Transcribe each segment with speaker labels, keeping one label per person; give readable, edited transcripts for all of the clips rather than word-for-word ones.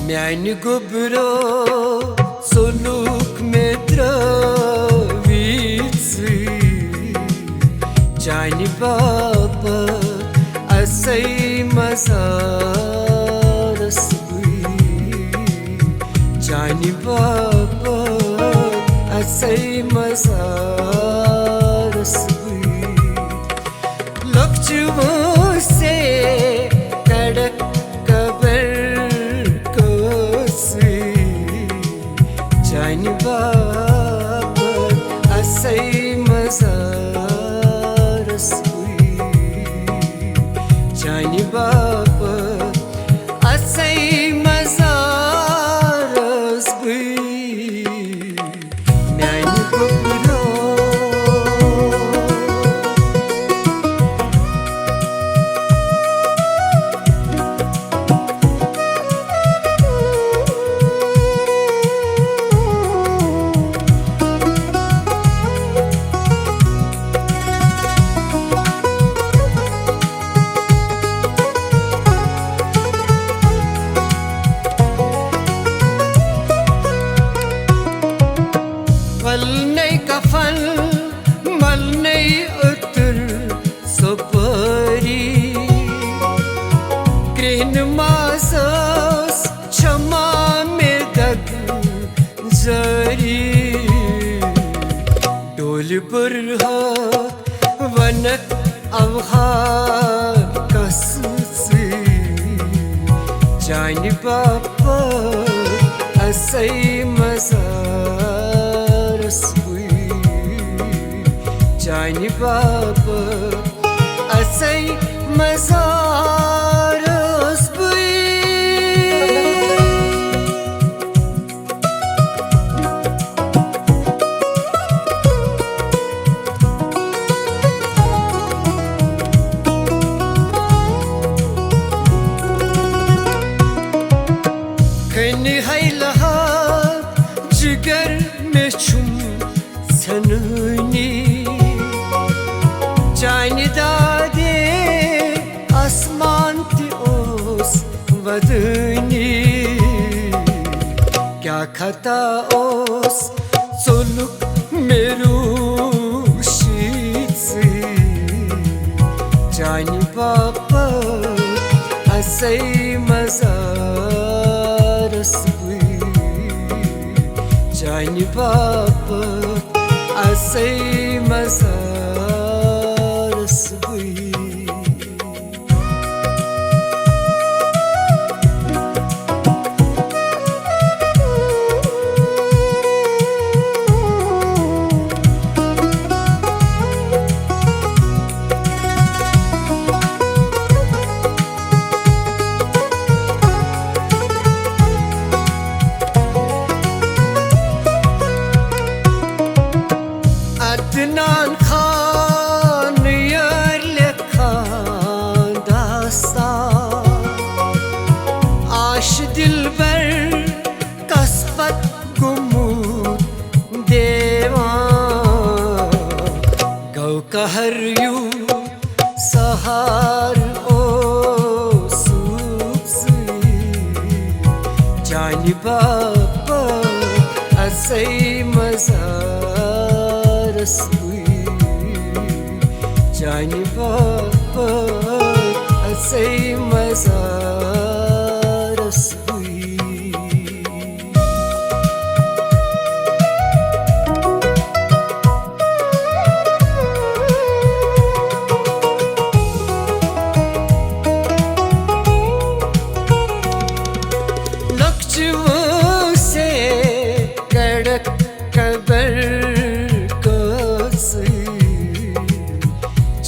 Speaker 1: Miani gobro soluk metravitsi Jani baba asai mazaras bui Jani baba asai mazaras bui Lokchu se kadak Jani baba asai mazaras bui Jani baba asai mazaras bui Miani gobro Malnei kafan, malnei utur sopari Green masas chama medak zari Dol burha vanak avha kassi Jani baba asai mazaras Jani baba asai mazaras bui Kani haylaha jigar mechum sanuni Jani dade asman ti os vadni Kya khata os soluk meru shitsi Jani baba asai mazaras bui Jani baba asai mazaras bui Adnan Khan yerle khan dastan Aş dilber kasbat gumut devan Gav kahar yu sahar o subsi Jani baba asai mazaras Jani baba asai mazaras Lokchu se kadak kabar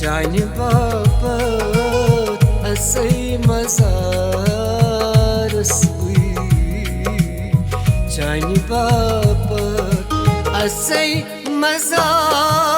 Speaker 1: Jani baba असै मजार सुई जानी बापत असै मजार